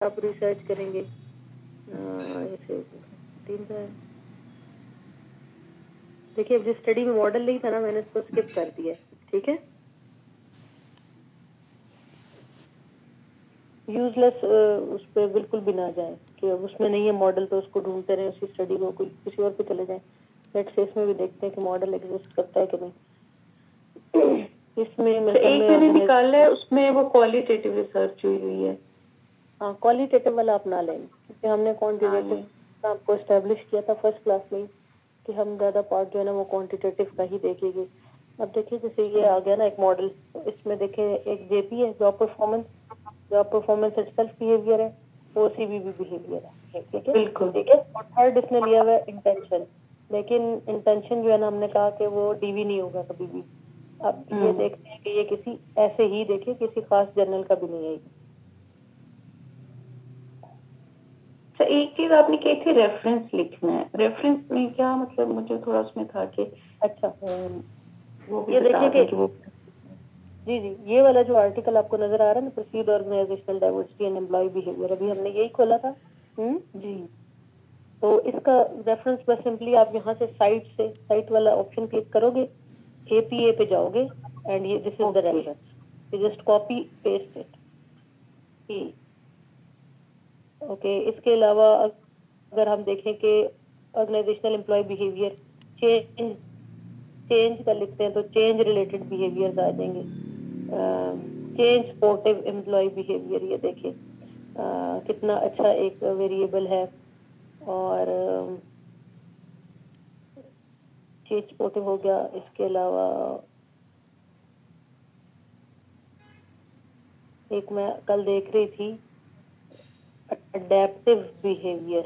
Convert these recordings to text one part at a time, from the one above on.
आप रिसर्च करेंगे। ऐसे 3 है। देखिए, जिस स्टडी में मॉडल नहीं था ना, मैंने इसको स्किप कर दिया। ठीक है, यूजलेस उस पर बिल्कुल भी ना जाए कि अब उसमें नहीं है मॉडल तो उसको ढूंढते रहे उसी स्टडी को, कोई किसी और पे चले जाए। लेट्स से इसमें भी देखते हैं कि मॉडल एग्जिस्ट करता है कि नहीं। इसमें तो एक मैंने निकाला है, उसमें वो क्वालिटेटिव रिसर्च हुई है। हाँ, क्वालिटेटिव वाला अपना लेंगे क्योंकि हमने क्वांटिटेटिव आपको एस्टेब्लिश किया था फर्स्ट क्लास में कि हम ज्यादा पार्ट जो है ना वो क्वांटिटेटिव का ही देखेंगे। अब देखिए, जैसे ये आ गया ना एक मॉडल, इसमें देखें एक जेपी है, जॉब परफॉर्मेंस सेल्फ बिहेवियर है, ओसीबी भी बिहेवियर है। ठीक है, बिल्कुल ठीक है। और थर्ड इसने लिया हुआ है इंटेंशन, लेकिन इंटेंशन जो है ना, हमने कहा कि वो डीवी नहीं होगा कभी भी। अब ये देखते हैं कि ये किसी ऐसे ही देखिए किसी खास जर्नल का भी नहीं है। तो एक चीज आपने कही थी रेफरेंस लिखना है, रेफरेंस में क्या मतलब, मुझे थोड़ा उसमें था कि अच्छा, वो भी ये बता देखिए दें कि वो जी जी, ये वाला जो आर्टिकल आपको नजर आ रहा है ना, proceed organisational diversity and employ behaviour, अभी हमने यही खोला था। जी तो इसका रेफरेंस बस सिंपली आप यहाँ से साइट वाला ऑप्शन क्लिक करोगे, एपीए पे जाओगे एंड ये this is the reference, you just copy paste it. Okay, इसके अलावा अगर हम देखें कि organisational employ behaviour change change का लिखते हैं तो चेंज रिलेटेड बिहेवियर आ जाएंगे। चेंज सपोर्टिव एम्प्लॉय बिहेवियर, ये देखिए कितना अच्छा एक वेरिएबल है। और चेंज सपोर्टिव हो गया। इसके अलावा एक मैं कल देख रही थी, अडेप्टिव बिहेवियर।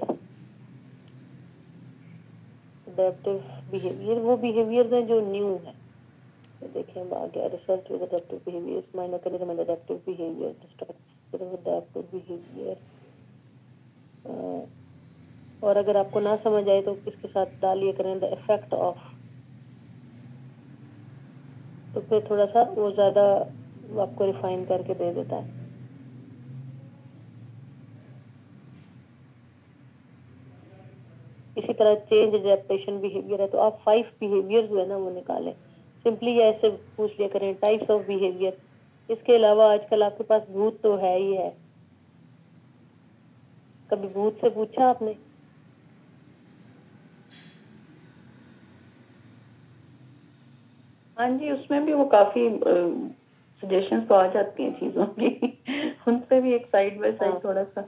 वो बिहेवियर है जो न्यू है। देखिए हम आ गया, research with adaptive behaviour, mind mechanism and adaptive behaviour, structure of adaptive behaviour. और अगर आपको ना समझ आए तो इसके साथ डालिए करें द इफेक्ट ऑफ, तो फिर थोड़ा सा वो ज्यादा आपको रिफाइन करके दे देता है। इसी तरह चेंज एडेप्टेशन बिहेवियर है, तो आप 5 बिहेवियर जो है ना वो निकालें। सिंपली ऐसे पूछ लिया करें टाइप्स ऑफ बिहेवियर। इसके अलावा आजकल आपके पास भूत तो है ही है, कभी भूत से पूछा आपने? हाँ जी, उसमें भी वो काफी सजेशंस तो आ जाती हैं चीजों की। उनसे भी एक साइड बाय साइड थोड़ा सा,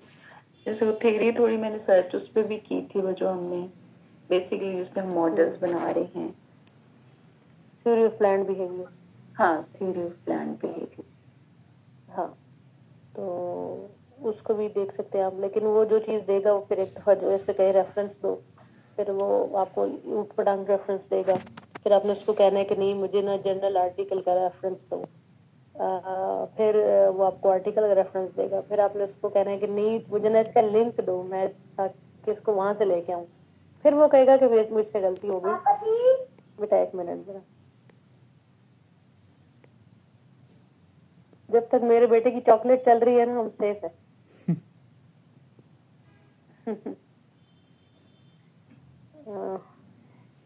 जैसे वो थ्योरी थोड़ी मैंने सर्च उस पर भी की थी, वो जो हमने बेसिकली उसमें हम मॉडल्स बना रहे हैं। थ्योरी ऑफ प्लान्ड बिहेवियर, हाँ थ्योरी ऑफ प्लान्ड बिहेवियर, हाँ, तो उसको भी देख सकते हैं आप। लेकिन वो जो चीज देगा वो फिर एक दफा जो ऐसे कहे रेफरेंस दो, फिर वो आपको ऊट पटांग रेफरेंस देगा। फिर आपने उसको कहना है कि नहीं मुझे ना जर्नल आर्टिकल का रेफरेंस दो। फिर वो आपको आर्टिकल का रेफरेंस देगा। फिर आपने उसको कहना है कि नहीं मुझे ना इसका लिंक दो, मैं ताकि इसको वहां से लेके आऊं। फिर वो कहेगा कि मुझसे गलती हो गई। बेटा एक मिनट जरा, जब तक मेरे बेटे की चॉकलेट चल रही है ना हम सेफ है।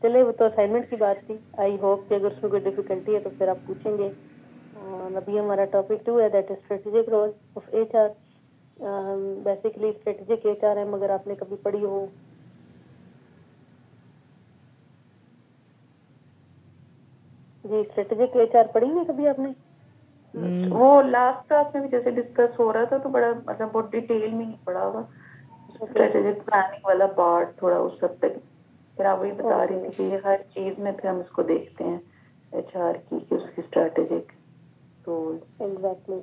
चले, वो तो असाइनमेंट की बात थी। आई होप कि अगर उसमें कोई डिफिकल्टी है तो फिर आप पूछेंगे। अभी हमारा टॉपिक 2 है, that is strategic role of HR. Basically strategic HR है, मगर आपने कभी पढ़ी हो? जी, स्ट्रेटेजिक एचआर पढ़ी है कभी आपने? वो लास्ट क्लास में भी जैसे डिस्कस हो रहा था तो बड़ा मतलब बहुत डिटेल में नहीं पढ़ा हुआ, स्ट्रेटेजिक प्लानिंग वाला पार्ट थोड़ा उस हद तक। फिर आप वही बता रही थी कि हर चीज में फिर हम इसको देखते हैं एचआर की कि उसकी स्ट्रेटेजिक रोल। एग्जैक्टली।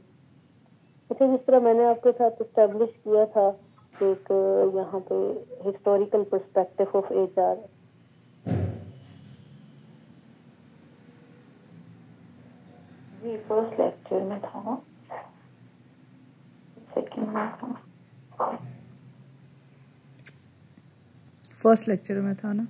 अच्छा, जिस तरह मैंने आपके साथ एस्टेब्लिश किया था एक यहाँ पे हिस्टोरिकल पर्सपेक्टिव ऑफ एचआर, जी फर्स्ट लेक्चर में था, सेकंड में था, फर्स्ट लेक्चर में था ना।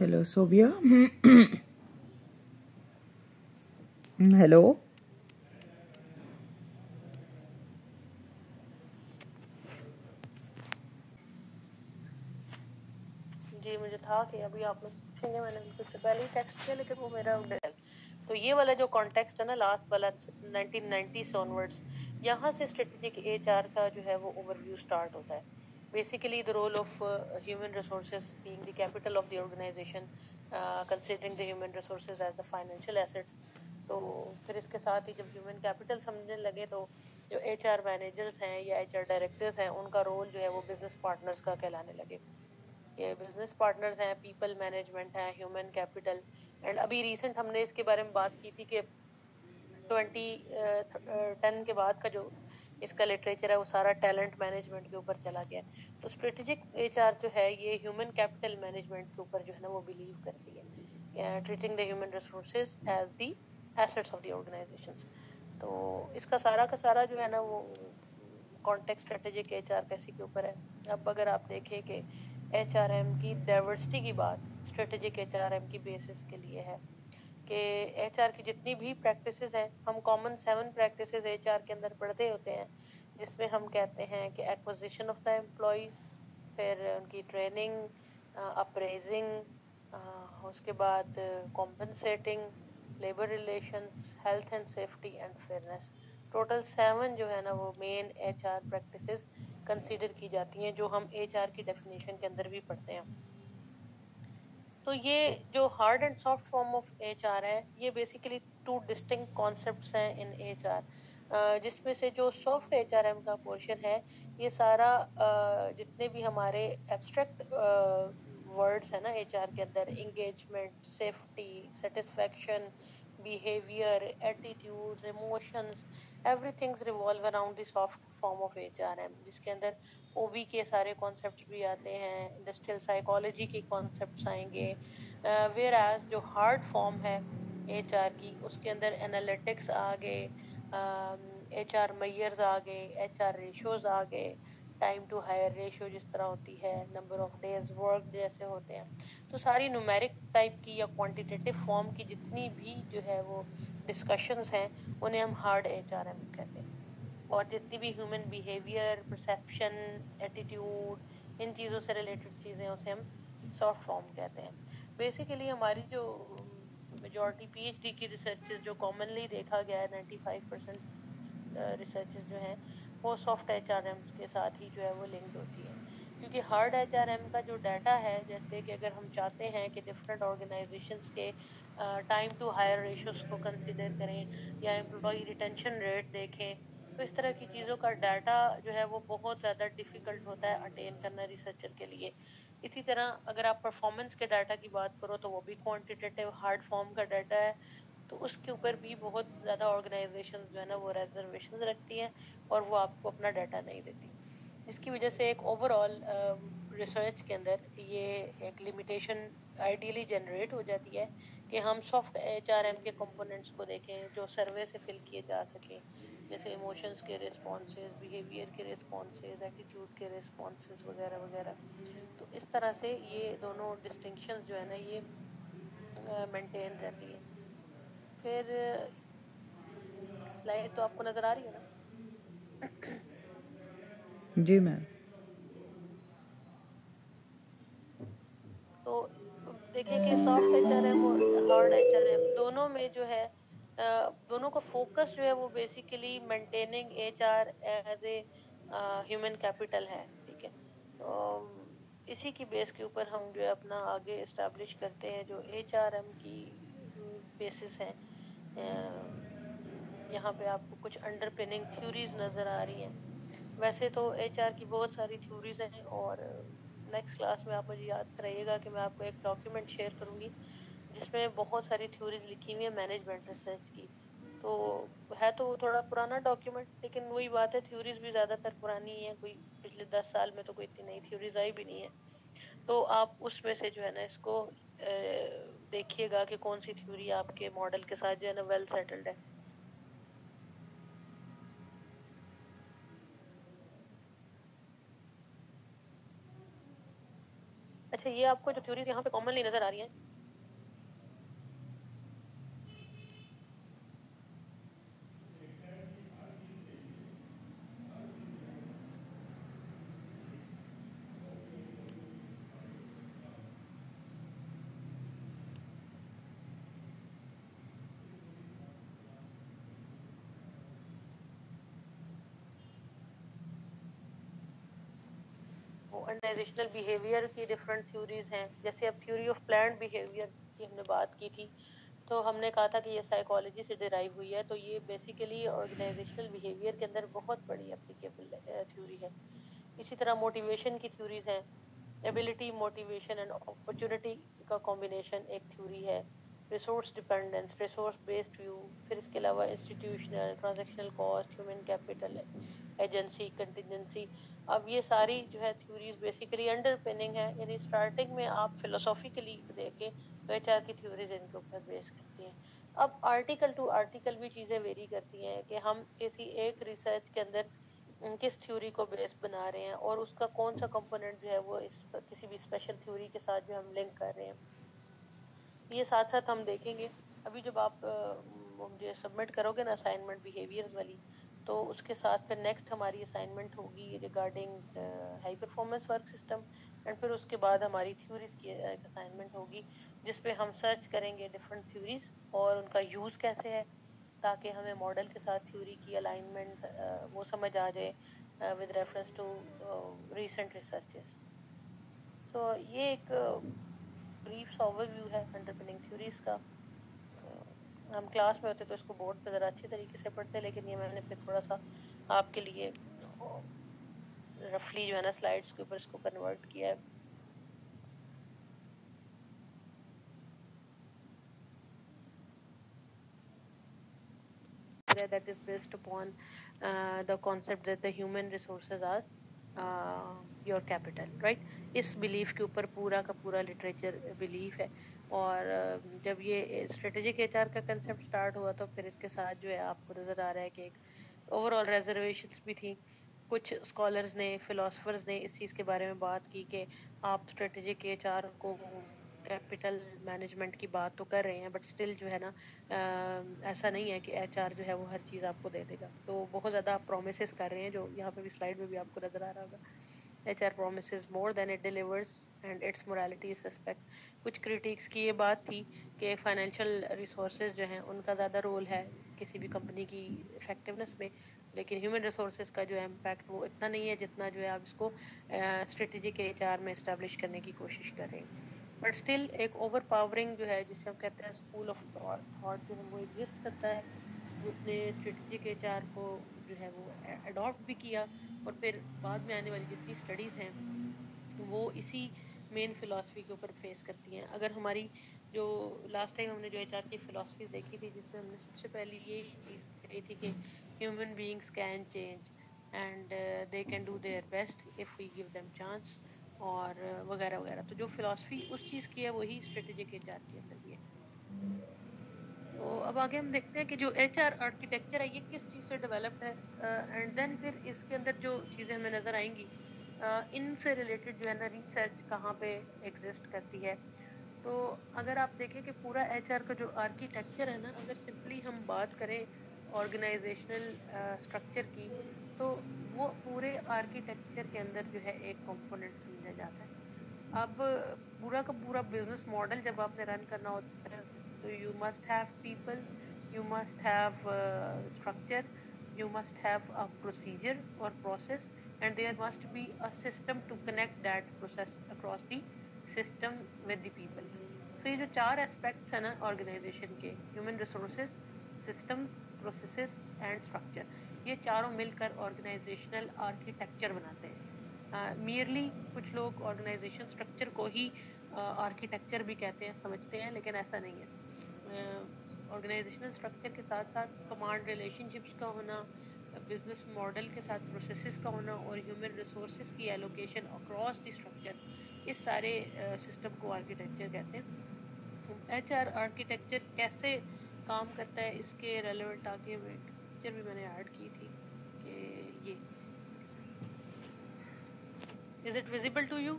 हेलो सोबिया। हेलो। जी मुझे था कि अभी आप लोग पूछेंगे, मैंने बिल्कुल से पहले ही टेक्स्ट किया लेकिन वो मेरा उड़ेल। तो ये वाला जो कॉन्टेक्स्ट है ना, लास्ट वाला 1990 से ऑनवर्ड्स, यहाँ से स्ट्रेटेजिक एचआर का जो है वो ओवरव्यू स्टार्ट होता है। Basically the role of human resources being the capital of the organisation, considering the human resources as the financial assets. तो फिर इसके साथ ही जब ह्यूमन कैपिटल समझने लगे तो जो एचआर मैनेजर्स हैं या एचआर डायरेक्टर्स हैं, उनका रोल जो है वो बिजनेस पार्टनर्स का कहलाने लगे। ये बिजनेस पार्टनर्स हैं, पीपल मैनेजमेंट है, ह्यूमन कैपिटल। एंड अभी रिसेंट हमने इसके बारे में बात की थी कि 2010 के बाद का जो इसका लिटरेचर है वो सारा टैलेंट मैनेजमेंट के ऊपर चला गया। तो स्ट्रेटेजिक एचआर जो है ये ह्यूमन कैपिटल मैनेजमेंट के ऊपर जो है ना वो बिलीव करती है, treating the human resources as the assets of the organisations. तो इसका सारा का सारा जो है ना वो कॉन्टेक्स्ट स्ट्रेटेजिक एचआर कैसी के ऊपर है। अब अगर आप देखें कि एचआरएम की डाइवर्सिटी की बात स्ट्रेटेजिक एचआरएम की बेसिस के लिए है कि एचआर की जितनी भी प्रैक्टिसेस हैं, हम कॉमन 7 प्रैक्टिसेस एचआर के अंदर पढ़ते होते हैं, जिसमें हम कहते हैं कि एक्विजिशन ऑफ द एम्प्लॉयज, फिर उनकी ट्रेनिंग, अप्रेजिंग, उसके बाद compensating, labour relations, health and safety and fairness. Total 7 जो है ना वो मेन एचआर प्रैक्टिसेस कंसीडर की जाती हैं, जो हम एचआर की डेफिनेशन के अंदर भी पढ़ते हैं। तो ये जो hard and soft form of HR है, ये बेसिकली 2 डिस्टिंक्ट कॉन्सेप्ट्स हैं इन एचआर, जिसमें से जो सॉफ्ट एचआरएम का पोर्शन है, ये सारा जितने भी हमारे एब्स्ट्रैक्ट वर्ड्स है ना एचआर के अंदर, engagement, safety, satisfaction, behaviour, attitudes, emotions, everything's revolve around the soft form of HRM, जिसके अंदर ओबी के सारे कॉन्सेप्ट्स भी आते हैं, इंडस्ट्रियल साइकोलॉजी के कॉन्सेप्ट्स आएंगे। वेयर एज जो हार्ड फॉर्म है एचआर की, उसके अंदर एनालिटिक्स आ गए, एचआर मेयर्स आ गए, एचआर रेशियोज आ गए, टाइम टू हायर रेशियो जिस तरह होती है, नंबर ऑफ डेज वर्क जैसे होते हैं। तो सारी न्यूमेरिक टाइप की या क्वांटिटेटिव फॉर्म की जितनी भी जो है वो डिस्कशंस हैं, उन्हें हम हार्ड एचआरएम कहते हैं। और जितनी भी ह्यूमन बिहेवियर, परसेप्शन, एटीट्यूड, इन चीज़ों से रिलेटेड चीज़ें उसे हम सॉफ्ट फॉर्म कहते हैं। बेसिकली हमारी जो मेजॉरिटी पीएचडी की रिसर्चेस जो कॉमनली देखा गया है, 95% रिसर्चेस जो हैं वो सॉफ्ट एचआरएम के साथ ही जो है वो लिंक्ड होती है। क्योंकि हार्ड एचआरएम का जो डाटा है, जैसे कि अगर हम चाहते हैं कि डिफरेंट ऑर्गेनाइजेशंस के टाइम टू हायर रेशियोज को कंसिडर करें या एम्प्लॉय रिटेंशन रेट देखें, तो इस तरह की चीज़ों का डाटा जो है वो बहुत ज़्यादा डिफिकल्ट होता है अटेन करना रिसर्चर के लिए। इसी तरह अगर आप परफॉर्मेंस के डाटा की बात करो तो वो भी क्वांटिटेटिव हार्ड फॉर्म का डाटा है, तो उसके ऊपर भी बहुत ज़्यादा ऑर्गेनाइजेशंस जो है ना वो रिजर्वेशंस रखती हैं और वो आपको अपना डाटा नहीं देती, जिसकी वजह से एक ओवरऑल रिसर्च के अंदर ये एक लिमिटेशन आइडियली जनरेट हो जाती है कि हम सॉफ्ट एचआरएम के कंपोनेंट्स को देखें जो सर्वे से फिल किए जा सकें, जैसे इमोशंस के रिस्पॉन्सेज, बिहेवियर के रिस्पॉन्सेज, एटीट्यूड के रिस्पॉन्सेज वगैरह वगैरह। तो इस तरह से ये दोनों डिस्टिंक्शंस जो है ना ये मेंटेन रहती है। फिर स्लाइड तो आपको नजर आ रही है ना? जी मैम। तो देखिए कि सॉफ्ट एचआरएम और हार्ड एचआरएम दोनों में जो है दोनों का फोकस जो है वो basically maintaining HR as a human capital है, ठीक है। तो इसी की बेस के ऊपर हम जो है अपना आगे एस्टैब्लिश करते हैं जो एचआरएम की बेसिस है। यहाँ पे आपको कुछ अंडरपिनिंग थ्योरीज नजर आ रही हैं। वैसे तो एचआर की बहुत सारी थ्योरीज हैं और नेक्स्ट क्लास में आप मुझे याद रहिएगा कि मैं आपको एक डॉक्यूमेंट शेयर करूंगी जिसमें बहुत सारी थ्योरीज लिखी हुई है मैनेजमेंट रिसर्च की। तो है तो थोड़ा पुराना डॉक्यूमेंट, लेकिन वही बात है, थ्योरीज भी ज्यादातर पुरानी ही है, कोई पिछले 10 साल में तो कोई इतनी नई थ्योरीज आई भी नहीं है। तो आप उसमें से जो है ना इसको देखिएगा कि कौन सी थ्योरी आपके मॉडल के साथ जो है ना वेल सेटल्ड है। अच्छा, ये आपको जो थ्योरीज यहाँ पे कॉमनली नजर आ रही हैं, ऑर्गेनाइजेशनल बिहेवियर की डिफरेंट थ्योरीज हैं। जैसे अब थ्योरी ऑफ प्लान्ड बिहेवियर की हमने बात की थी, तो हमने कहा था कि ये साइकोलॉजी से डिराइव हुई है, तो ये बेसिकली ऑर्गेनाइजेशनल बिहेवियर के अंदर बहुत बड़ी एप्लीकेबल थ्योरी है। इसी तरह मोटिवेशन की थ्योरीज हैं। एबिलिटी, मोटिवेशन एंड अपॉर्चुनिटी का कॉम्बिनेशन एक थ्योरी है। Resource dependence, resource based view, फिर इसके अलावा institutional, transactional cost, human capital, agency, contingency. अब ये सारी जो है थ्योरीज बेसिकली अंडरपिनिंग है, यानी स्टार्टिंग में आप फिलोसॉफिकली देखें तो एचआर की थ्योरीज इनके ऊपर बेस करती हैं। अब आर्टिकल टू आर्टिकल भी चीजें वेरी करती हैं कि हम किसी एक रिसर्च के अंदर किस थ्योरी को बेस बना रहे हैं और उसका कौन सा कंपोनेंट जो है वो इस किसी भी स्पेशल थ्योरी के साथ जो हम लिंक कर रहे हैं, ये साथ साथ हम देखेंगे। अभी जब आप मुझे सबमिट करोगे ना असाइनमेंट बिहेवियर्स वाली, तो उसके साथ फिर नेक्स्ट हमारी असाइनमेंट होगी regarding high performance work system, and फिर उसके बाद हमारी थ्योरीज की एक असाइनमेंट होगी जिसपे हम सर्च करेंगे डिफरेंट थ्योरीज और उनका यूज कैसे है, ताकि हमें मॉडल के साथ थ्योरी की अलाइनमेंट वो समझ आ जाए with reference to recent researches. So ये एक ब्रीफ ओवरव्यू है अंडरपिनिंग थ्योरीज का। हम क्लास में होते तो इसको बोर्ड पे जरा अच्छी तरीके से पढ़ते, लेकिन ये मैंने फिर थोड़ा सा आपके लिए रफली जो है ना स्लाइड्स के ऊपर इसको कन्वर्ट किया है। that is based upon the concept that the human resources are your capital, right? इस बिलीफ के ऊपर पूरा का पूरा लिटरेचर बिलीफ है। और जब ये स्ट्रेटेजिक एचआर का कंसेप्ट स्टार्ट हुआ तो फिर इसके साथ जो है आपको नजर आ रहा है कि एक ओवरऑल रिजर्वेशंस भी थी। कुछ स्कॉलर्स ने, फिलोसफर्स ने इस चीज़ के बारे में बात की कि आप स्ट्रेटेजिक एचआर को कैपिटल मैनेजमेंट की बात तो कर रहे हैं, बट स्टिल जो है ना ऐसा नहीं है कि एचआर जो है वो हर चीज़ आपको दे देगा। तो बहुत ज़्यादा आप प्रोमिसेस कर रहे हैं, जो यहाँ पे भी स्लाइड में भी आपको नजर आ रहा होगा। HR promises more than it delivers and it's morality suspect. कुछ क्रिटिक्स की ये बात थी कि फाइनेंशियल रिसोर्सेज जो हैं उनका ज़्यादा रोल है किसी भी कंपनी की इफेक्टिवनेस में, लेकिन ह्यूमन रिसोर्सेज का जो है इम्पैक्ट वो इतना नहीं है जितना जो है आप इसको स्ट्रेटेजिक एचआर में इस्टेब्लिश करने की कोशिश कर रहे हैं। बट स्टिल एक ओवर पावरिंग जो है, जिसे हम कहते हैं स्कूल ऑफ थॉट जो है वो एग्जिस्ट करता है, जिसने स्ट्रेटेजिक एचआर को जो है वो अडॉप्ट भी किया, और फिर बाद में आने वाली जितनी स्टडीज़ हैं वो इसी मेन फिलॉसफी के ऊपर फेस करती हैं। अगर हमारी जो लास्ट टाइम हमने जो एचआर की फिलॉसफी देखी थी, जिसमें हमने सबसे पहले ये चीज़ कही थी कि human beings can change and they can do their best if we give them chance, और वगैरह वगैरह। तो जो फिलॉसफी उस चीज़ की है वही स्ट्रेटेजिक एचआर के अंदर भी है। तो अब आगे हम देखते हैं कि जो एचआर आर्किटेक्चर है ये किस चीज़ से डेवलप्ड है, एंड देन फिर इसके अंदर जो चीज़ें हमें नज़र आएंगी इनसे रिलेटेड जो है ना रिसर्च कहाँ पे एग्जिस्ट करती है। तो अगर आप देखें कि पूरा एचआर का जो आर्किटेक्चर है ना, अगर सिंपली हम बात करें ऑर्गेनाइजेशनल स्ट्रक्चर की, तो वो पूरे आर्किटेक्चर के अंदर जो है एक कंपोनेंट समझा जाता है। अब पूरा का पूरा बिजनेस मॉडल जब आपने रन करना होता है, तो you must have people, you must have structure, you must have a procedure or process, and there must be a system to connect that process across the system with the people. So ये जो चार aspects है ना organisation के, human resources, systems, processes and structure, ये चारों मिलकर organisational architecture बनाते हैं। मियरली कुछ लोग ऑर्गेनाइजेशन स्ट्रक्चर को ही आर्किटेक्चर भी कहते हैं, समझते हैं, लेकिन ऐसा नहीं है। ऑर्गेनाइजेशनल स्ट्रक्चर के साथ साथ कमांड रिलेशनशिप्स का होना, बिजनेस मॉडल के साथ प्रोसेसेस का होना, और ह्यूमन रिसोर्सेज की एलोकेशन अक्रॉस द स्ट्रक्चर, इस सारे सिस्टम को आर्किटेक्चर कहते हैं। एचआर आर्किटेक्चर कैसे काम करता है, इसके रेलेवेंट आगे पिक्चर भी मैंने ऐड की थी कि ये is it visible to you?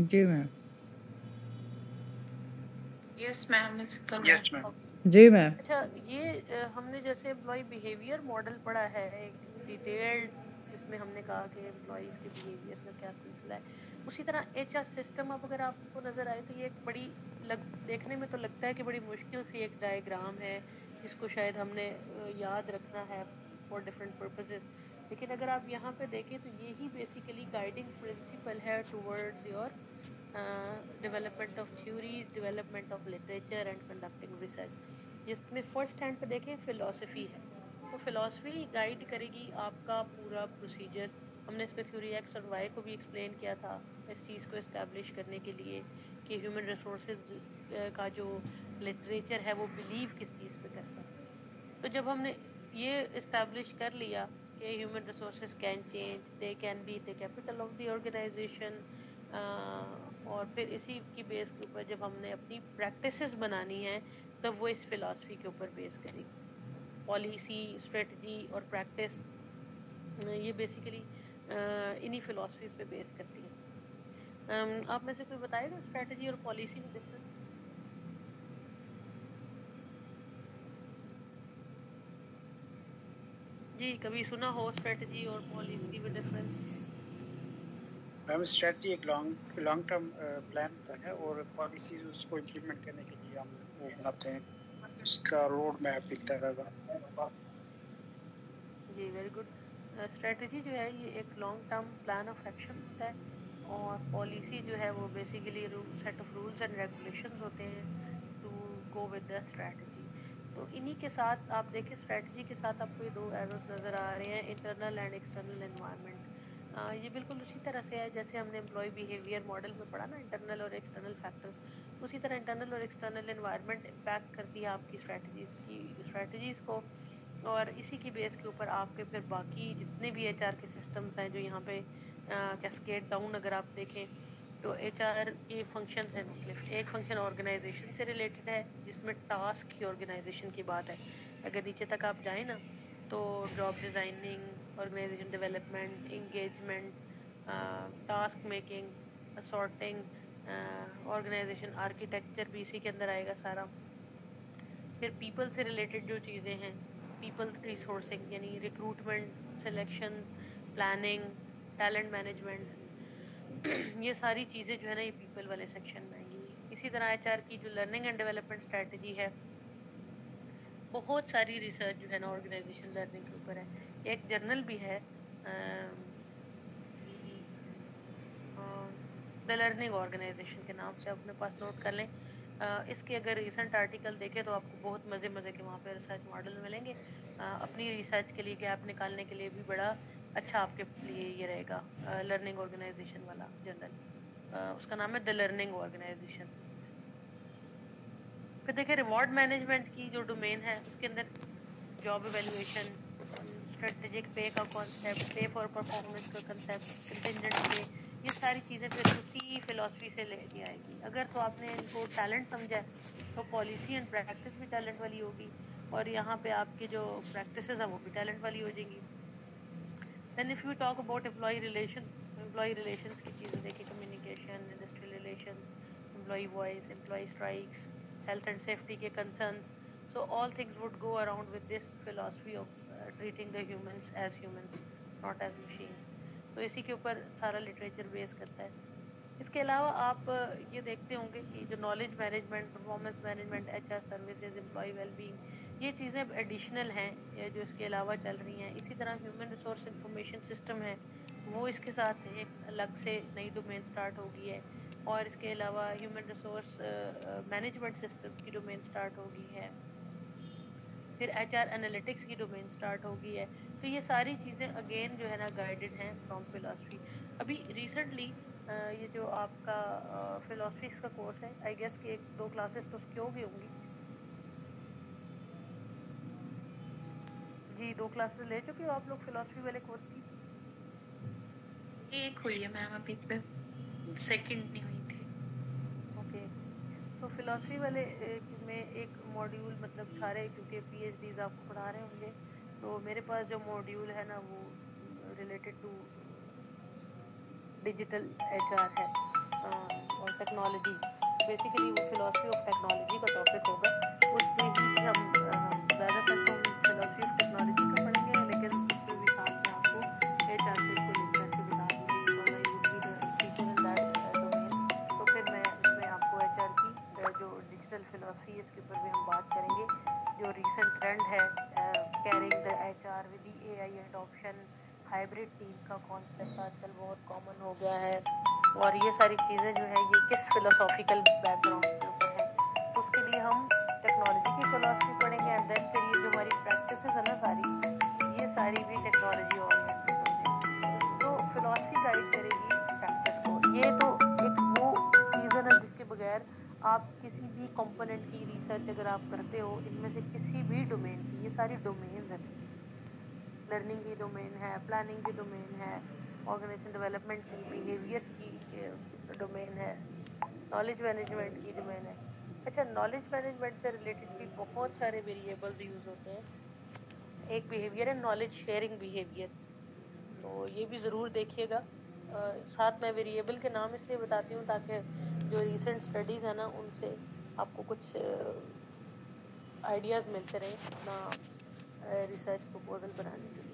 जी ma'am. Yes ma'am, yes ma'am. जी मैम। अच्छा, ये हमने जैसे एम्प्लॉय बिहेवियर मॉडल पढ़ा है एक डिटेल्ड, जिसमें हमने कहा कि एम्प्लॉयज के बिहेवियर का क्या सिलसिला है, उसी तरह एचआर सिस्टम अब अगर आपको नजर आए तो ये एक बड़ी देखने में तो लगता है कि बड़ी मुश्किल सी एक डायग्राम है जिसको शायद हमने याद रखना है फॉर डिफरेंट पर्पसेस, लेकिन अगर आप यहाँ पे देखें तो ये ही बेसिकली गाइडिंग प्रिंसिपल है towards your development of theories, development of literature and conducting research. जिसमें फर्स्ट हैंड पे देखें फिलॉसफी है, तो फिलॉसफी गाइड करेगी आपका पूरा प्रोसीजर। हमने इस पे थ्योरी एक्स और वाई को भी एक्सप्लेन किया था इस चीज़ को इस्टेब्लिश करने के लिए कि ह्यूमन रिसोर्सेज का जो लिटरेचर है वो बिलीव किस चीज़ पे करता है। तो जब हमने ये इस्टेब्लिश कर लिया कि human resources can change, they can be the capital of the organisation, और फिर इसी की बेस के ऊपर जब हमने अपनी प्रैक्टिसेस बनानी है तब वो इस फिलॉसफी के ऊपर बेस करेगी। पॉलिसी, स्ट्रेटजी और प्रैक्टिस ये बेसिकली इन्हीं फिलॉसफीज पे बेस करती है। आप में से कोई बताएगा स्ट्रेटजी और पॉलिसी में डिफरेंस? जी, कभी सुना हो स्ट्रेटजी और पॉलिसी में डिफरेंस? मैम, स्ट्रेटजी एक लॉन्ग टर्म प्लान होता है और पॉलिसी उसको इम्प्लीमेंट करने के लिए हम वो बनाते हैं, उसका रोड मैप एक तरह का। जी, वेरी गुड। स्ट्रेटजी जो है ये एक long term plan of action होता है, और पॉलिसी जो है वो basically set of rules and regulations होते हैं to go with the strategy. तो इन्हीं के साथ आप देखिए स्ट्रेटजी के साथ आपको ये दो एरोस नज़र आ रहे हैं, इंटरनल एंड एक्सटर्नल एनवायरनमेंट। ये बिल्कुल उसी तरह से है जैसे हमने एम्प्लॉय बिहेवियर मॉडल में पढ़ा ना, इंटरनल और एक्सटर्नल फैक्टर्स, उसी तरह इंटरनल और एक्सटर्नल एनवायरनमेंट इम्पैक्ट करती है आपकी स्ट्रेटजीज़ को, और इसी की बेस के ऊपर आपके फिर बाकी जितने भी एचआर के सिस्टम्स हैं जो यहाँ पे कैस्केड डाउन अगर आप देखें तो एचआर के फंक्शंस हैं मुख्तलिफ। एक फंक्शन ऑर्गेनाइजेशन से रिलेटेड है जिसमें टास्क की ऑर्गेनाइजेशन की बात है। अगर नीचे तक आप जाएं ना तो job designing, organisation development, engagement, task making, assorting, organisation architecture भी इसी के अंदर आएगा सारा। फिर पीपल से रिलेटेड जो चीज़ें हैं, पीपल रिसोर्सिंग यानी recruitment, selection, planning, talent management, ये सारी चीज़ें जो है ना ये पीपल वाले सेक्शन में आएंगी। इसी तरह एचआर की जो लर्निंग एंड डेवलपमेंट स्ट्रेटजी है, बहुत सारी रिसर्च जो है ना ऑर्गेनाइजेशन लर्निंग के ऊपर है। एक जर्नल भी है द लर्निंग ऑर्गेनाइजेशन के नाम से, अपने पास नोट कर लें। इसके अगर रिसेंट आर्टिकल देखें तो आपको बहुत मज़े के वहाँ पे रिसर्च मॉडल मिलेंगे। अपनी रिसर्च के लिए गैप निकालने के लिए भी बड़ा अच्छा आपके लिए ये रहेगा लर्निंग ऑर्गेनाइजेशन वाला जर्नल। उसका नाम है द लर्निंग ऑर्गेनाइजेशन। फिर देखिए रिवॉर्ड मैनेजमेंट की जो डोमेन है उसके अंदर जॉब इवेल्युएशन, स्ट्रेटेजिक पे का कॉन्सेप्ट, पे फॉर परफॉर्मेंस का कंसेप्ट, कंटिजेंट पे, ये सारी चीज़ें फिर उसी फिलॉसफी से ले ली आएगी। अगर तो आपने इनको टैलेंट समझा है तो पॉलिसी एंड प्रैक्टिस भी टैलेंट वाली होगी, और यहाँ पे आपकी जो प्रैक्टिसेस है वो भी टैलेंट वाली हो जाएंगी। Then if you talk about employ relations की चीज़ें देखिए, communication, industrial relations, employ voice, employ strikes, health and safety के concerns. So all things would go around with this philosophy of treating the humans as humans, not as machines. तो इसी के ऊपर सारा literature base करता है। इसके अलावा आप ये देखते होंगे कि जो knowledge management, performance management, HR services, employ wellbeing, ये चीज़ें एडिशनल हैं जो इसके अलावा चल रही हैं। इसी तरह ह्यूमन रिसोर्स इंफॉर्मेशन सिस्टम है, वो इसके साथ एक अलग से नई डोमेन स्टार्ट होगी है, और इसके अलावा ह्यूमन रिसोर्स मैनेजमेंट सिस्टम की डोमेन स्टार्ट होगी है, फिर एचआर एनालिटिक्स की डोमेन स्टार्ट होगी है। तो ये सारी चीज़ें अगेन जो है ना गाइडेड हैं फ्रॉम फिलॉसफी। अभी रिसेंटली ये जो आपका फिलॉसफीज का कोर्स है, आई गेस कि 1-2 क्लासेस तो उसकी हो गई होंगी जी। 2 क्लासेस ले चुके हो आप लोग फिलॉसफी वाले कोर्स की? एक हुई है मैम, अभी पे सेकंड नहीं हुई थी। ओके, सो फिलॉसफी वाले में एक मॉड्यूल, मतलब सारे क्योंकि पीएचडीज आपको पढ़ा रहे होंगे, तो मेरे पास जो मॉड्यूल है ना वो रिलेटेड टू डिजिटल एचआर है। और टेक्नोलॉजी, बेसिकली वो फिलॉसफी ऑफ टेक्नोलॉजी का टॉपिक होगा। उस पे ही हम ज़्यादातर तो हम फिलॉसफी ऑफ टेक्नोलॉजी का पढ़ेंगे, लेकिन उसमें भी साथ में आपको HR से इसको लिंक करके बता दूँगी, और मैं यूज़ भी टीचर इन दैट डोमेन। तो फिर मैं उसमें आपको HR की जो डिजिटल फिलॉसफी है इसके ऊपर भी हम बात करेंगे। जो रिसेंट ट्रेंड है carrying the HR with the AI adoption, hybrid team का कॉन्सेप्ट आजकल बहुत कॉमन हो गया है, और ये सारी चीज़ें जो है ये किस फिलोसॉफिकल बैकग्राउंड के ऊपर है। तो उसके लिए हम टेक्नोलॉजी की फिलोसफी पढ़ेंगे, एंड देन फिर ये जो हमारी प्रैक्टिसेस है ना सारी, ये सारी भी टेक्नोलॉजी ओरिएंटेड होंगे। तो फिलोसफी गाइड करेगी प्रैक्टिस को। ये तो एक वो चीज़ है ना जिसके बगैर आप किसी भी कंपोनेंट की रिसर्च अगर आप करते हो, इनमें से किसी भी डोमेन की, ये सारी डोमेन्स हैं, लर्निंग की डोमेन है, प्लानिंग की डोमेन है, ऑर्गेनाइजेशन डेवलपमेंट की, बिहेवियर्स की डोमेन है, नॉलेज मैनेजमेंट की डोमेन है। अच्छा, नॉलेज मैनेजमेंट से रिलेटेड भी बहुत सारे वेरिएबल्स यूज़ होते हैं। एक बिहेवियर है नॉलेज शेयरिंग बिहेवियर, तो ये भी ज़रूर देखिएगा। साथ में वेरिएबल के नाम इसलिए बताती हूँ ताकि जो रिसेंट स्टडीज़ है ना उनसे आपको कुछ आइडियाज़ मिलते रहे अपना रिसर्च प्रपोजल बनाने के लिए।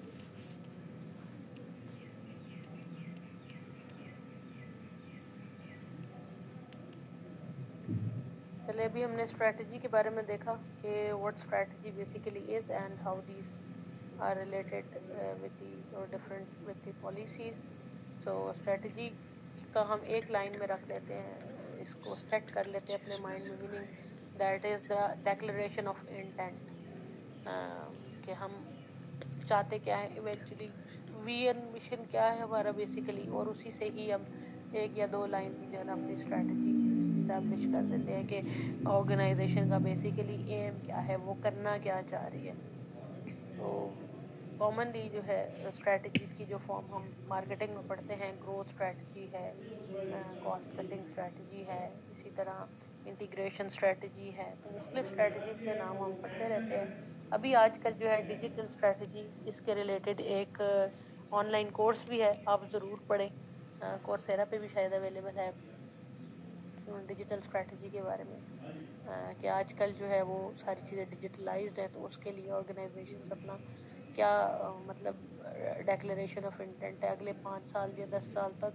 चलिए, अभी हमने स्ट्रैटेजी के बारे में देखा कि what strategy basically is and how these are related with the different with the policies. So strategy का हम एक लाइन में रख लेते हैं, इसको सेट कर लेते हैं अपने माइंड में, meaning that is the declaration of intent, कि हम चाहते क्या है इवेंचुअली, विजन मिशन क्या है हमारा बेसिकली, और उसी से ही हम एक या दो लाइन की जो है ना अपनी स्ट्रैटेजी इस्टेब्लिश कर देते हैं कि ऑर्गेनाइजेशन का बेसिकली एम क्या है, वो करना क्या चाह रही है। तो कॉमनली जो है स्ट्रैटेजीज की जो फॉर्म हम मार्केटिंग में पढ़ते हैं, ग्रोथ स्ट्रैटेजी है, कॉस्ट कटिंग स्ट्रैटेजी है, इसी तरह इंटीग्रेशन स्ट्रैटेजी है। तो मुख्तलिफ स्ट्रैटेजीज के नाम हम पढ़ते रहते हैं। अभी आजकल जो है डिजिटल स्ट्रैटेजी, इसके रिलेटेड एक ऑनलाइन कोर्स भी है, आप ज़रूर पढ़ें, कोर्सेरा पे भी शायद अवेलेबल है, डिजिटल स्ट्रैटेजी के बारे में, कि आजकल जो है वो सारी चीज़ें डिजिटलाइज्ड है, तो उसके लिए ऑर्गेनाइजेशंस अपना क्या मतलब डेक्लेरेशन ऑफ इंटेंट है अगले 5 साल या 10 साल तक,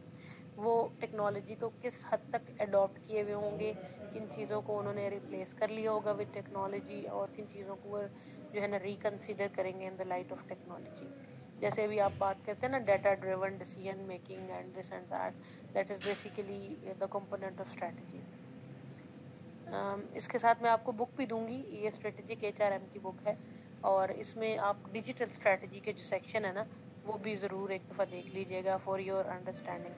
वो टेक्नोलॉजी को किस हद तक अडॉप्ट किए हुए होंगे, किन चीज़ों को उन्होंने रिप्लेस कर लिया होगा विद टेक्नोलॉजी, और किन चीज़ों को वो जो है ना रिकन्सिडर करेंगे in the light of technology. जैसे अभी आप बात करते हैं ना data driven decision making and this and that is basically the component of strategy. इसके साथ मैं आपको बुक भी दूंगी, ये स्ट्रेटेजिक HRM की बुक है, और इसमें आप डिजिटल स्ट्रैटेजी के जो सेक्शन है ना वो भी ज़रूर एक दफ़ा देख लीजिएगा फॉर योर अंडरस्टैंडिंग।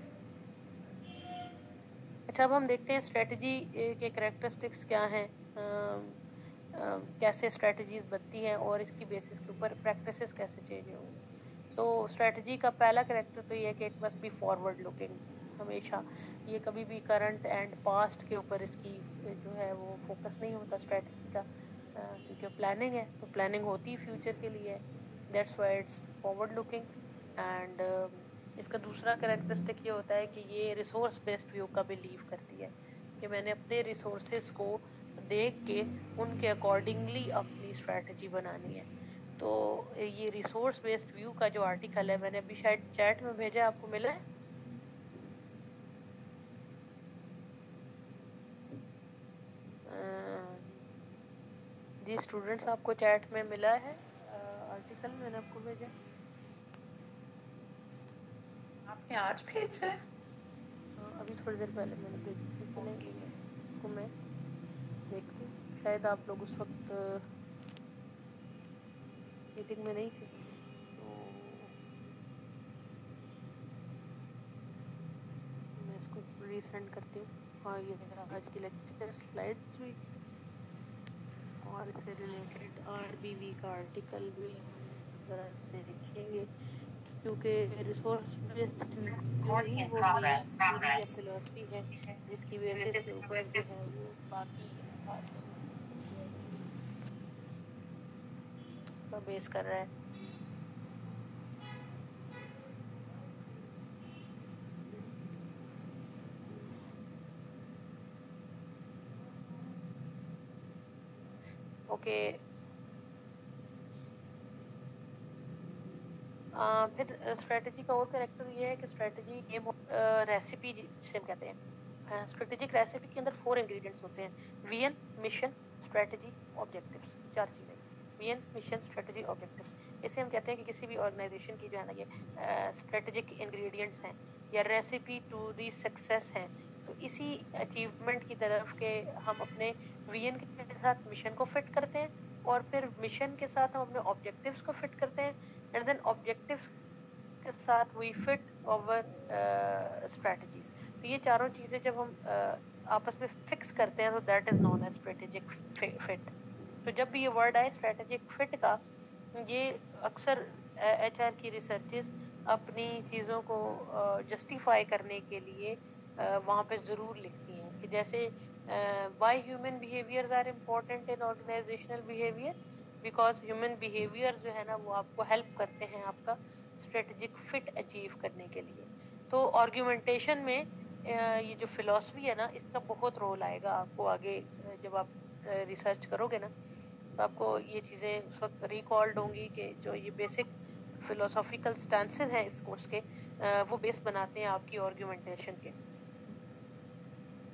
अच्छा, अब हम देखते हैं स्ट्रैटेजी के कैरेक्टरिस्टिक्स क्या हैं, कैसे स्ट्रैटेजीज बनती हैं, और इसकी बेसिस के ऊपर प्रैक्टिसेस कैसे चेंज होंगी। सो स्ट्रैटेजी का पहला कैरेक्टर तो ये है कि it must be forward looking. हमेशा ये कभी भी करंट एंड पास्ट के ऊपर इसकी जो है वो फोकस नहीं होता स्ट्रैटेजी का, क्योंकि प्लानिंग है तो प्लानिंग होती ही फ्यूचर के लिए है, that's why it's forward looking. And इसका दूसरा कैरेक्टरिस्टिक ये होता है कि ये रिसोर्स बेस्ड व्यू का बिलीव करती है, कि मैंने अपने रिसोर्सेज को देख के उनके अकॉर्डिंगली अपनी स्ट्रैटेजी बनानी है। तो ये रिसोर्स बेस्ड व्यू का जो आर्टिकल है मैंने अभी शायद चैट में भेजा, आपको मिला है? जी स्टूडेंट्स, आपको चैट में मिला है आर्टिकल मैंने आपको भेजा? आपने आज भेजा है? अभी थोड़ी देर पहले मैंने भेजी थी। चले इसको मैं देखती हूँ, शायद आप लोग उस वक्त मीटिंग में नहीं थे, तो मैं इसको रीसेंड करती हूँ। हाँ, ये आज की लेक्चर स्लाइड्स भी और इससे रिलेटेड RBV का आर्टिकल भी ज़रा देखेंगे, क्योंकि रिसोर्स बेस्ड ही वो मेन थ्योरी या फिलॉसफी है जिसकी बेसिस के ऊपर जो है वो बाकी का बेस कर रहा है। ओके। फिर स्ट्रेटजी का और कैरेक्टर ये है कि स्ट्रेटजी गेम रेसिपी जिसे हम कहते हैं। स्ट्रेटेजिक रेसिपी के अंदर 4 इंग्रेडिएंट्स होते हैं: विजन, मिशन, स्ट्रेटजी, ऑब्जेक्टिव्स। 4 चीजें: विजन, मिशन, स्ट्रेटजी, ऑब्जेक्टिव्स। इसे हम कहते हैं कि किसी भी ऑर्गेनाइजेशन की जो है ना ये स्ट्रेटेजिक इंग्रेडिएंट्स हैं या रेसिपी टू दी सक्सेस हैं। तो इसी अचीवमेंट की तरफ के हम अपने विजन के साथ मिशन को फिट करते हैं, और फिर मिशन के साथ हम अपने ऑब्जेक्टिव्स को फिट करते हैं, एंड देन ऑब्जेक्टिव्स के साथ वी फिट ओवर स्ट्रेटजीज। तो ये चारों चीजें जब हम आपस में फिक्स करते हैं तो that is known as strategic fit. तो जब भी ये वर्ड आए स्ट्रेटेजिक फिट का, ये अक्सर एचआर की रिसर्चेस अपनी चीज़ों को जस्टिफाई करने के लिए वहाँ पे ज़रूर लिखती हैं कि जैसे why human behaviours are important in organisational behaviour, because human behaviour जो है ना वो आपको हेल्प करते हैं आपका स्ट्रेटेजिक फिट अचीव करने के लिए। तो आर्ग्यूमेंटेशन में ये जो फिलॉसफी है ना इसका बहुत रोल आएगा आपको आगे जब आप रिसर्च करोगे ना, तो आपको ये चीज़ें उस वक्त रिकॉल्ड होंगी कि जो ये बेसिक फिलोसॉफिकल स्टैंसेस हैं इस कोर्स के, वो बेस बनाते हैं आपकी आर्ग्यूमेंटेशन के।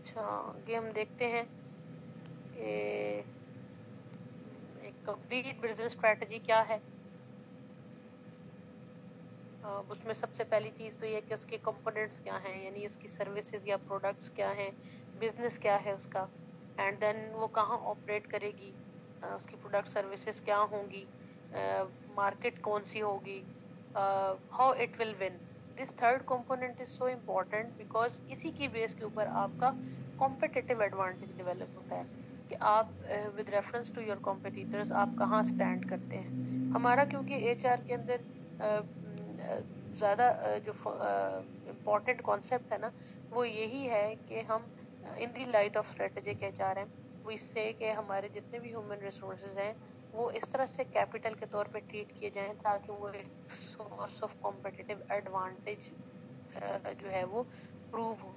अच्छा, आगे हम देखते हैं कि एक कंप्लीट बिजनेस स्ट्रेटजी क्या है। उसमें सबसे पहली चीज़ तो ये है कि उसके कंपोनेंट्स क्या हैं, यानी उसकी सर्विसेज या प्रोडक्ट्स क्या हैं, बिजनेस क्या है उसका, एंड देन वो कहाँ ऑपरेट करेगी, उसकी प्रोडक्ट सर्विसेज क्या होंगी, मार्केट कौन सी होगी, how it will win. This third component is so important because इसी की बेस के ऊपर आपका कॉम्पिटिटिव एडवांटेज डेवलप होता है कि आप with reference to your competitors आप कहाँ स्टैंड करते हैं। हमारा क्योंकि एचआर के अंदर ज़्यादा जो इम्पोर्टेंट कॉन्सेप्ट है ना वो यही है कि हम इन दी लाइट ऑफ स्ट्रेटेजिक एचआर हैं, वो इससे कि हमारे जितने भी ह्यूमन रिसोर्सेज हैं वो इस तरह से कैपिटल के तौर पे ट्रीट किए जाएं ताकि वो एक सोर्स ऑफ कॉम्पिटिटिव एडवांटेज जो है वो प्रूव हो।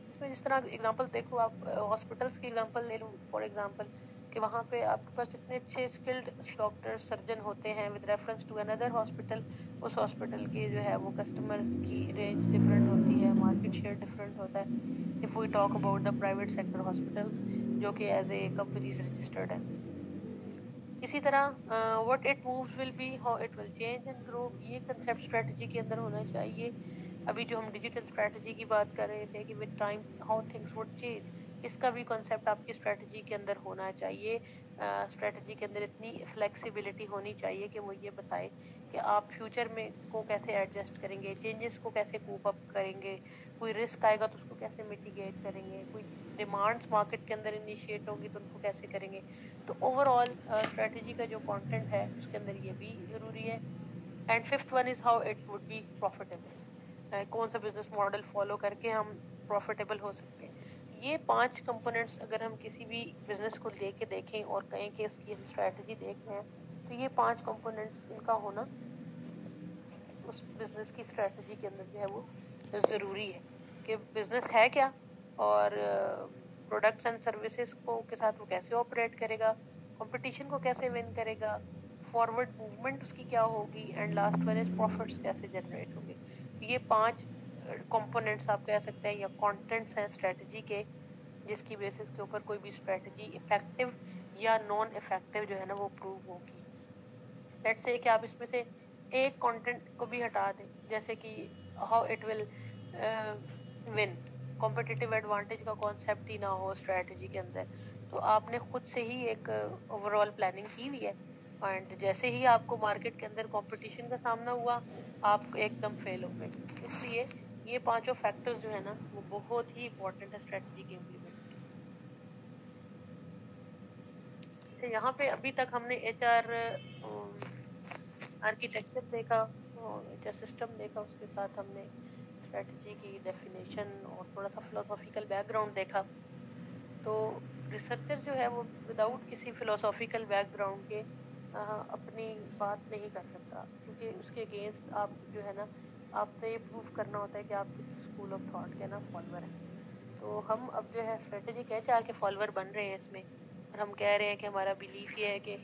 इसमें जिस तरह एग्जांपल देखो, आप हॉस्पिटल्स की एग्जांपल ले लो फॉर एग्जांपल, कि वहाँ पे आपके पास इतने अच्छे स्किल्ड डॉक्टर सर्जन होते हैं with reference to another hospital, उस हॉस्पिटल के जो है वो कस्टमर्स की रेंज डिफरेंट होती है, मार्केट शेयर डिफरेंट होता है। If we talk about the private sector hospitals जो कि एज ए कंपनीज रजिस्टर्ड है। इसी तरह what it moves will be how it will change and grow, ये कंसेप्ट स्ट्रेटजी के अंदर होना चाहिए। अभी जो हम डिजिटल स्ट्रेटजी की बात कर रहे थे कि with time how things would change, इसका भी कॉन्सेप्ट आपकी स्ट्रेटजी के अंदर होना चाहिए। स्ट्रेटजी के अंदर इतनी फ्लेक्सिबिलिटी होनी चाहिए कि वो ये बताए कि आप फ्यूचर में को कैसे एडजस्ट करेंगे, चेंजेस को कैसे कोप अप करेंगे, कोई रिस्क आएगा तो उसको कैसे मिटिगेट करेंगे, कोई डिमांड्स मार्केट के अंदर इनिशिएट होंगी तो उनको कैसे करेंगे। तो ओवरऑल स्ट्रेटजी का जो कंटेंट है उसके अंदर ये भी ज़रूरी है। And fifth one is how it would be profitable, कौन सा बिजनेस मॉडल फॉलो करके हम प्रॉफिटेबल हो सकते हैं। ये 5 कंपोनेंट्स अगर हम किसी भी बिजनेस को लेके देखें और कहें कि इसकी हम स्ट्रेटजी देख रहे हैं, तो ये 5 कंपोनेंट्स इनका होना उस बिजनेस की स्ट्रेटजी के अंदर जो है वो ज़रूरी है कि बिजनेस है क्या, और प्रोडक्ट्स एंड सर्विसेज को के साथ वो कैसे ऑपरेट करेगा, कंपटीशन को कैसे विन करेगा, फॉरवर्ड मूवमेंट उसकी क्या होगी, and last one is profits कैसे जनरेट होंगे। ये 5 कंपोनेंट्स आप कह सकते हैं या कंटेंट्स हैं स्ट्रेटजी के, जिसकी बेसिस के ऊपर कोई भी स्ट्रेटजी इफेक्टिव या नॉन इफेक्टिव जो है ना वो प्रूव होगी। लेट्स से कि आप इसमें से एक कंटेंट को भी हटा दें, जैसे कि how it will win, competitive advantage का कॉन्सेप्ट ही ना हो स्ट्रेटजी के अंदर, तो आपने खुद से ही एक ओवरऑल प्लानिंग की हुई है, एंड जैसे ही आपको मार्केट के अंदर कंपटीशन का सामना हुआ आप एकदम फेल हो गए। इसलिए ये 5 फैक्टर्स जो है ना वो बहुत ही इंपॉर्टेंट है स्ट्रेटजी के इम्प्लीमेंट के। तो यहाँ पे अभी तक हमने एचआर आर्किटेक्चर देखा, एचआर सिस्टम देखा, उसके साथ हमने स्ट्रेटजी की डेफिनेशन और थोड़ा सा फिलोसॉफिकल बैकग्राउंड देखा। तो रिसर्चर जो है वो विदाउट किसी फिलोसॉफिकल बैकग्राउंड के अपनी बात नहीं कर सकता, क्योंकि उसके अगेंस्ट आप जो है ना आपने ये प्रूव करना होता है कि आप किस स्कूल ऑफ थॉट के ना फॉलोअर हैं। तो हम अब जो है स्ट्रेटेजिक एचआर के फॉलोअर बन रहे हैं इसमें, और हम कह रहे हैं कि हमारा बिलीफ ये है कि